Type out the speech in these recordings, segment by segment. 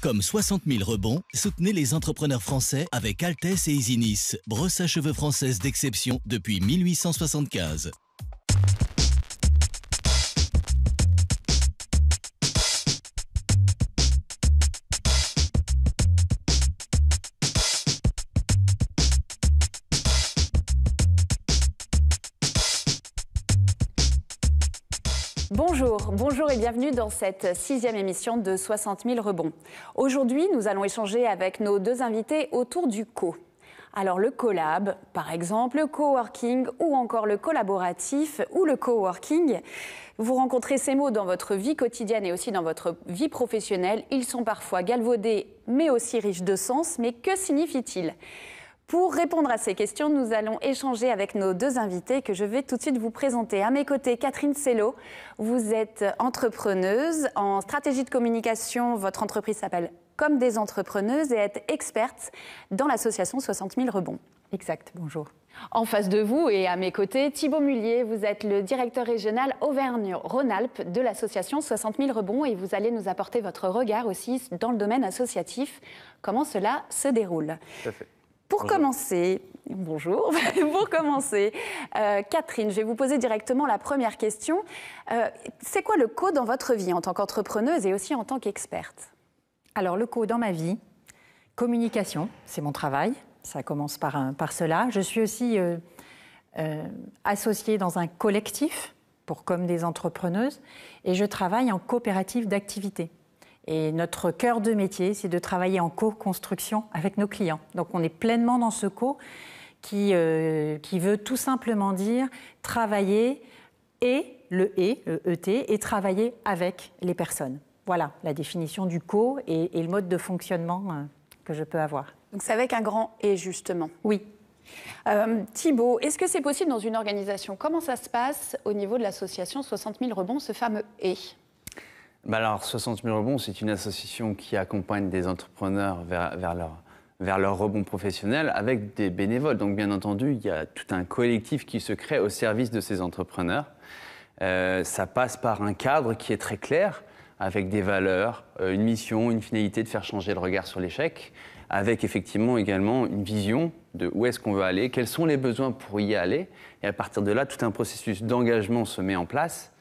Comme 60 000 rebonds, soutenez les entrepreneurs français avec Altesse et Isinis, brosse à cheveux française d'exception depuis 1875. Bonjour et bienvenue dans cette 6e émission de 60 000 rebonds. Aujourd'hui, nous allons échanger avec nos deux invités autour du co. Alors le collab, par exemple, le coworking ou encore le collaboratif ou le coworking. Vous rencontrez ces mots dans votre vie quotidienne et aussi dans votre vie professionnelle. Ils sont parfois galvaudés mais aussi riches de sens. Mais que signifient-ils ? Pour répondre à ces questions, nous allons échanger avec nos deux invités que je vais tout de suite vous présenter. À mes côtés, Catherine Sello, vous êtes entrepreneuse en stratégie de communication. Votre entreprise s'appelle Comme des entrepreneuses et êtes experte dans l'association 60 000 rebonds. Exact, bonjour. En face de vous et à mes côtés, Thibaut Mullier, vous êtes le directeur régional Auvergne-Rhône-Alpes de l'association 60 000 rebonds et vous allez nous apporter votre regard aussi dans le domaine associatif. Comment cela se déroule ? Tout à fait. Pour commencer, Catherine, je vais vous poser directement la première question. C'est quoi le co dans votre vie en tant qu'entrepreneuse et aussi en tant qu'experte ? Alors le co dans ma vie, communication, c'est mon travail, ça commence par cela. Je suis aussi associée dans un collectif pour Comme des entrepreneuses et je travaille en coopérative d'activité. Et notre cœur de métier, c'est de travailler en co-construction avec nos clients. Donc on est pleinement dans ce co qui veut tout simplement dire travailler le ET, et travailler avec les personnes. Voilà la définition du co et le mode de fonctionnement que je peux avoir. Donc c'est avec un grand « et » justement. Oui. Thibaut, est-ce que c'est possible dans une organisation ? Comment ça se passe au niveau de l'association 60 000 rebonds, ce fameux « et » ? Alors, 60 000 rebonds, c'est une association qui accompagne des entrepreneurs vers leur rebond professionnel avec des bénévoles. Donc, bien entendu, il y a tout un collectif qui se crée au service de ces entrepreneurs. Ça passe par un cadre qui est très clair, avec des valeurs, une mission, une finalité de faire changer le regard sur l'échec, avec effectivement également une vision de où est-ce qu'on veut aller, quels sont les besoins pour y aller. Et à partir de là, tout un processus d'engagement se met en place.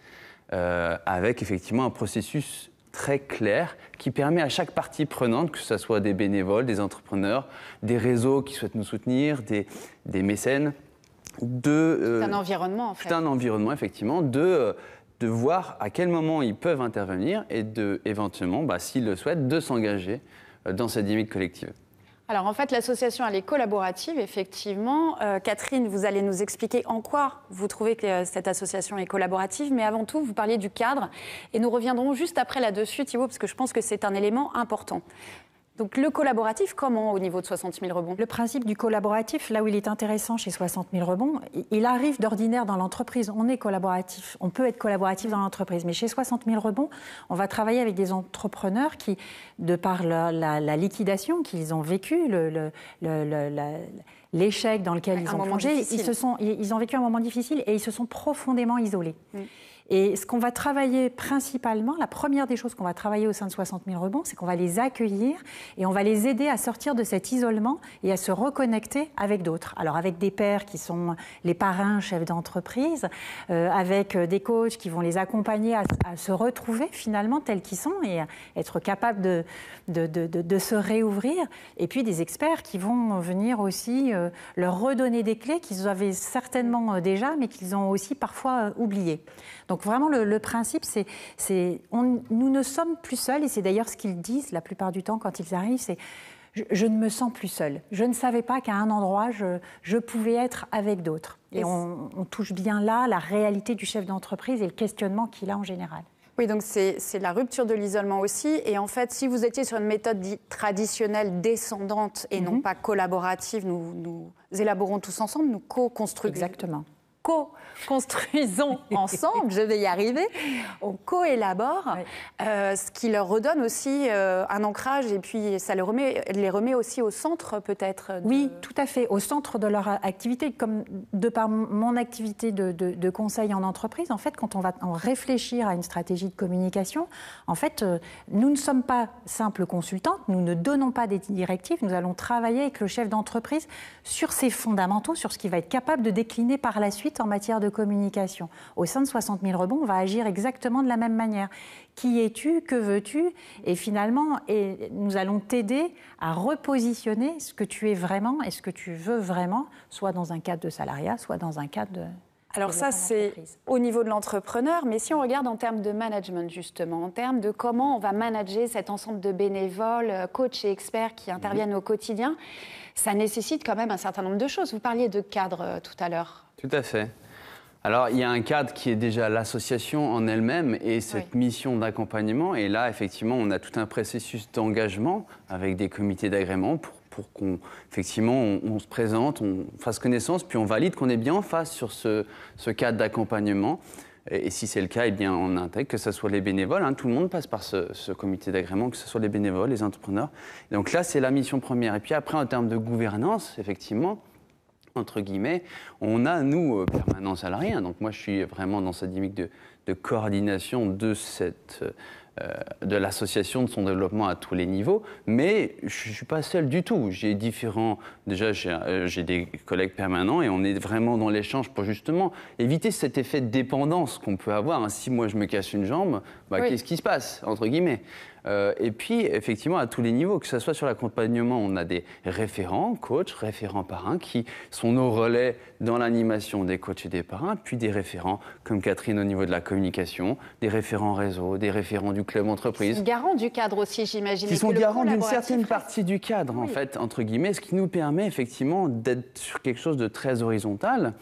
Avec effectivement un processus très clair qui permet à chaque partie prenante, que ce soit des bénévoles, des entrepreneurs, des réseaux qui souhaitent nous soutenir, des mécènes, c'est un environnement en fait. C'est un environnement effectivement, de voir à quel moment ils peuvent intervenir et éventuellement, s'ils le souhaitent, de s'engager dans cette dynamique collective. Alors en fait, l'association, elle est collaborative, effectivement. Catherine, vous allez nous expliquer en quoi vous trouvez que cette association est collaborative. Mais avant tout, vous parliez du cadre. Et nous reviendrons juste après là-dessus, Thibaut, parce que je pense que c'est un élément important. Donc le collaboratif, comment au niveau de 60 000 rebonds ? Le principe du collaboratif, là où il est intéressant chez 60 000 rebonds, il arrive d'ordinaire dans l'entreprise. On est collaboratif, on peut être collaboratif dans l'entreprise. Mais chez 60 000 rebonds, on va travailler avec des entrepreneurs qui, de par la liquidation qu'ils ont vécue, l'échec dans lequel ils ont plongé, ils ont vécu un moment difficile et ils se sont profondément isolés. Et ce qu'on va travailler principalement, la première des choses qu'on va travailler au sein de 60 000 rebonds, c'est qu'on va les accueillir et on va les aider à sortir de cet isolement et à se reconnecter avec d'autres. Alors avec des pairs qui sont les parrains, chefs d'entreprise, avec des coachs qui vont les accompagner à se retrouver finalement tels qu'ils sont et à être capables de se réouvrir. Et puis des experts qui vont venir aussi leur redonner des clés qu'ils avaient certainement déjà, mais qu'ils ont aussi parfois oubliées. Donc vraiment, le principe, nous ne sommes plus seuls, et c'est d'ailleurs ce qu'ils disent la plupart du temps quand ils arrivent, c'est je ne me sens plus seule. Je ne savais pas qu'à un endroit, je pouvais être avec d'autres. Et on touche bien là la réalité du chef d'entreprise et le questionnement qu'il a en général. Oui, donc c'est la rupture de l'isolement aussi. Et en fait, si vous étiez sur une méthode dite traditionnelle, descendante et non pas collaborative, nous élaborons tous ensemble, nous co-construisons. Exactement. co-construisons ensemble, je vais y arriver, on co-élabore, ce qui leur redonne aussi un ancrage et puis ça les remet aussi au centre peut-être. Oui, tout à fait, au centre de leur activité. Comme de par mon activité de conseil en entreprise, en fait, quand on va réfléchir à une stratégie de communication, en fait, nous ne sommes pas simples consultantes, nous ne donnons pas des directives, nous allons travailler avec le chef d'entreprise sur ses fondamentaux, sur ce qu'il va être capable de décliner par la suite en matière de communication. Au sein de 60 000 rebonds, on va agir exactement de la même manière. Qui es-tu? Que veux-tu? Et finalement, nous allons t'aider à repositionner ce que tu es vraiment et ce que tu veux vraiment, soit dans un cadre de salariat, soit dans un cadre de... Alors ça, c'est au niveau de l'entrepreneur, mais si on regarde en termes de management, justement, en termes de comment on va manager cet ensemble de bénévoles, coachs et experts qui interviennent au quotidien, ça nécessite quand même un certain nombre de choses. Vous parliez de cadre tout à l'heure. Tout à fait. Alors, il y a un cadre qui est déjà l'association en elle-même et cette mission d'accompagnement. Et là, effectivement, on a tout un processus d'engagement avec des comités d'agrément pour qu'on, effectivement, on se présente, on fasse connaissance, puis on valide qu'on est bien en face sur ce cadre d'accompagnement. Et si c'est le cas, eh bien, on intègre que ce soit les bénévoles. Tout le monde passe par ce comité d'agrément, que ce soit les bénévoles, les entrepreneurs. Et donc là, c'est la mission première. Et puis après, en termes de gouvernance, effectivement, entre guillemets, on a, nous, permanents salariés. Donc moi, je suis vraiment dans cette dynamique de coordination de l'association, de son développement à tous les niveaux. Mais je ne suis pas seul du tout. J'ai des collègues permanents et on est vraiment dans l'échange pour justement éviter cet effet de dépendance qu'on peut avoir. Si moi, je me casse une jambe, qu'est-ce qui se passe, entre guillemets? Et puis, effectivement, à tous les niveaux, que ce soit sur l'accompagnement, on a des référents, coachs, référents parrains, qui sont nos relais dans l'animation des coachs et des parrains, puis des référents, comme Catherine au niveau de la communication, des référents réseau, des référents du club entreprise. Qui sont garants du cadre aussi, j'imagine. Qui sont garants d'une certaine partie du cadre, en fait, entre guillemets, ce qui nous permet, effectivement, d'être sur quelque chose de très horizontal,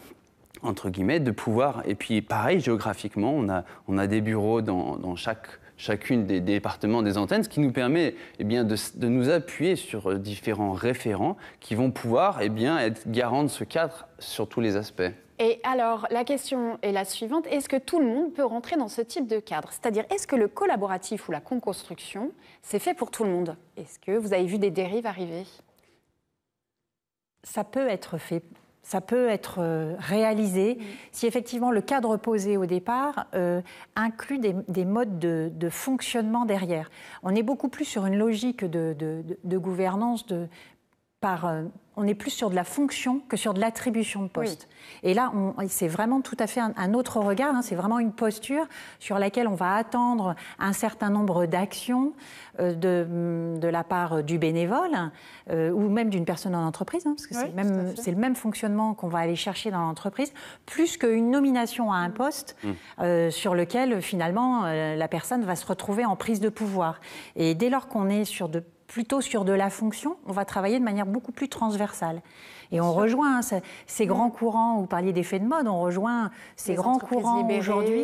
entre guillemets, de pouvoir, et puis pareil, géographiquement, on a des bureaux dans chacune des départements des antennes, ce qui nous permet de nous appuyer sur différents référents qui vont pouvoir être garants de ce cadre sur tous les aspects. Et alors, la question est la suivante. Est-ce que tout le monde peut rentrer dans ce type de cadre? C'est-à-dire, est-ce que le collaboratif ou la co-construction, c'est fait pour tout le monde? Est-ce que vous avez vu des dérives arriver? Ça peut être fait. Ça peut être réalisé si effectivement le cadre posé au départ inclut des modes de fonctionnement derrière. On est beaucoup plus sur une logique de gouvernance on est plus sur de la fonction que sur de l'attribution de poste. Et là, c'est vraiment tout à fait un autre regard, c'est vraiment une posture sur laquelle on va attendre un certain nombre d'actions de la part du bénévole ou même d'une personne en entreprise, parce que c'est le même fonctionnement qu'on va aller chercher dans l'entreprise, plus qu'une nomination à un poste sur lequel finalement la personne va se retrouver en prise de pouvoir. Et dès lors qu'on est plutôt sur de la fonction, on va travailler de manière beaucoup plus transversale. Et on rejoint ces grands courants, vous parliez d'effets de mode, on rejoint ces grands courants aujourd'hui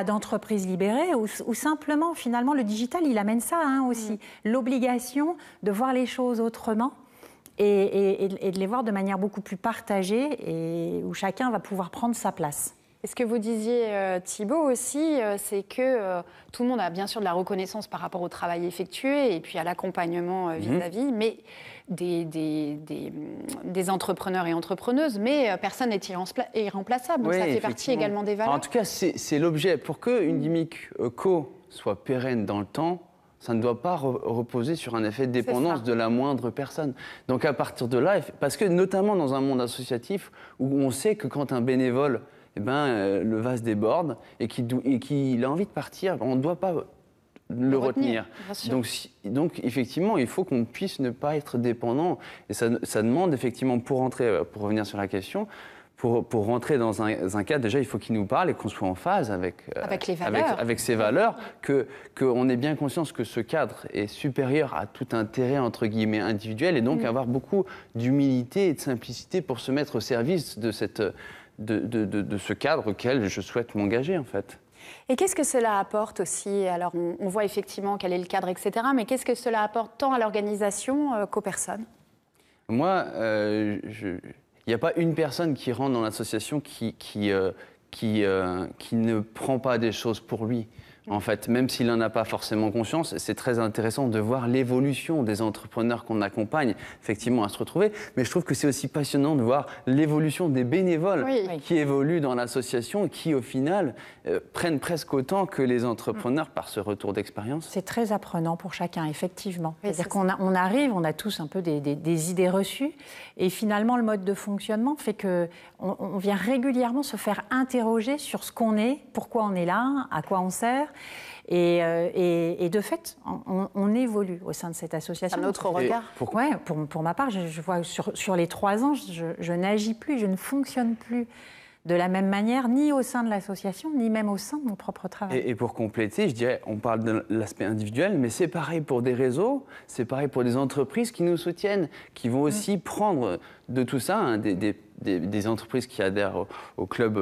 d'entreprises libérées, où simplement, finalement, le digital, il amène ça aussi. L'obligation de voir les choses autrement et de les voir de manière beaucoup plus partagée et où chacun va pouvoir prendre sa place. Et ce que vous disiez, Thibault, aussi, c'est que tout le monde a bien sûr de la reconnaissance par rapport au travail effectué et puis à l'accompagnement vis-à-vis, mais des entrepreneurs et entrepreneuses, mais personne n'est irremplaçable. Donc ça fait partie également des valeurs. En tout cas, c'est l'objet. Pour qu'une dynamique co soit pérenne dans le temps, ça ne doit pas reposer sur un effet de dépendance de la moindre personne. Donc à partir de là, parce que notamment dans un monde associatif où on sait que quand un bénévole le vase déborde et qu'il a envie de partir, on ne doit pas le retenir. Donc, effectivement, il faut qu'on puisse ne pas être dépendant. Et ça demande, effectivement, pour revenir sur la question, pour rentrer dans un cadre, déjà, il faut qu'il nous parle et qu'on soit en phase avec ses valeurs, qu'on ait bien conscience que ce cadre est supérieur à tout intérêt, entre guillemets, individuel, et donc avoir beaucoup d'humilité et de simplicité pour se mettre au service de ce cadre auquel je souhaite m'engager, en fait. Et qu'est-ce que cela apporte aussi? Alors, on voit effectivement quel est le cadre, etc., mais qu'est-ce que cela apporte tant à l'organisation qu'aux personnes? Moi, Il n'y a pas une personne qui rentre dans l'association qui ne prend pas des choses pour lui. En fait, même s'il n'en a pas forcément conscience, c'est très intéressant de voir l'évolution des entrepreneurs qu'on accompagne, effectivement, à se retrouver. Mais je trouve que c'est aussi passionnant de voir l'évolution des bénévoles qui évoluent dans l'association et qui, au final, prennent presque autant que les entrepreneurs par ce retour d'expérience. C'est très apprenant pour chacun, effectivement. C'est-à-dire qu'on arrive, on a tous un peu des idées reçues. Et finalement, le mode de fonctionnement fait qu'on vient régulièrement se faire interroger sur ce qu'on est, pourquoi on est là, à quoi on sert. Et de fait, on évolue au sein de cette association. Un autre regard. Pour ma part, je vois sur les 3 ans, je n'agis plus, je ne fonctionne plus de la même manière, ni au sein de l'association, ni même au sein de mon propre travail. Et pour compléter, je dirais, on parle de l'aspect individuel, mais c'est pareil pour des réseaux, c'est pareil pour des entreprises qui nous soutiennent, qui vont aussi prendre de tout ça, hein, des entreprises qui adhèrent au club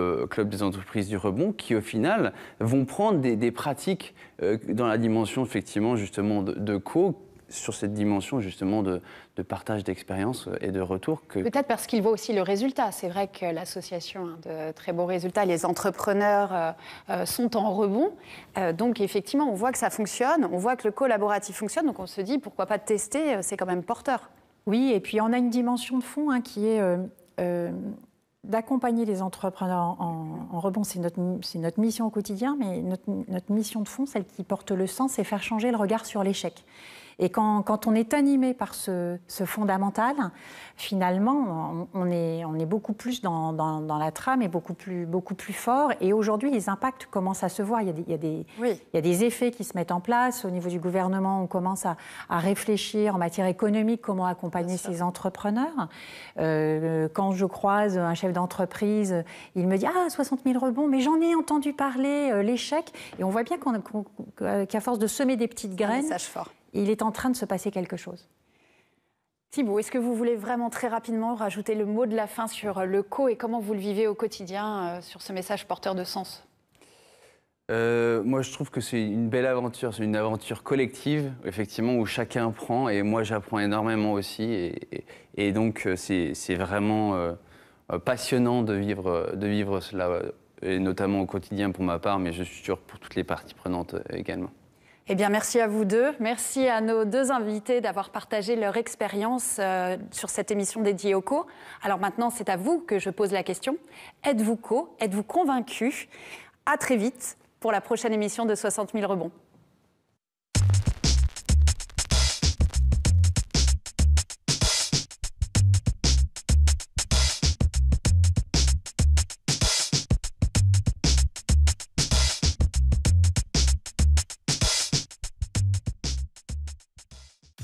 des entreprises du rebond, qui au final vont prendre des pratiques dans la dimension effectivement justement de co, sur cette dimension justement de partage d'expérience et de retour. Peut-être parce qu'il voit aussi le résultat. C'est vrai que l'association a de très beaux résultats. Les entrepreneurs sont en rebond. Donc effectivement, on voit que ça fonctionne, on voit que le collaboratif fonctionne. Donc on se dit, pourquoi pas tester, c'est quand même porteur. Oui, et puis on a une dimension de fond qui est d'accompagner les entrepreneurs en rebond. C'est notre mission au quotidien, mais notre mission de fond, celle qui porte le sens, c'est faire changer le regard sur l'échec. Et quand on est animé par ce fondamental, finalement, on est beaucoup plus dans la trame et beaucoup plus fort. Et aujourd'hui, les impacts commencent à se voir. Il y a des effets qui se mettent en place. Au niveau du gouvernement, on commence à réfléchir en matière économique comment accompagner ces entrepreneurs. Quand je croise un chef d'entreprise, il me dit « Ah, 60 000 rebonds, mais j'en ai entendu parler, l'échec ». Et on voit bien qu'à force de semer des petites graines, il est en train de se passer quelque chose. Thibaut, est-ce que vous voulez vraiment très rapidement rajouter le mot de la fin sur le co et comment vous le vivez au quotidien sur ce message porteur de sens ? Moi, je trouve que c'est une belle aventure, c'est une aventure collective, effectivement, où chacun prend, et moi, j'apprends énormément aussi, et donc c'est vraiment passionnant de vivre cela, et notamment au quotidien pour ma part, mais je suis sûr pour toutes les parties prenantes également. Eh bien, merci à vous deux. Merci à nos 2 invités d'avoir partagé leur expérience sur cette émission dédiée au co. Alors maintenant, c'est à vous que je pose la question. Êtes-vous co? Êtes-vous convaincu? À très vite pour la prochaine émission de 60 000 rebonds.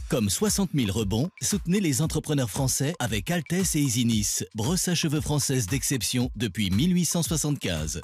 Comme 60 000 rebonds, soutenez les entrepreneurs français avec Altesse et Isinis, brosse à cheveux française d'exception depuis 1875.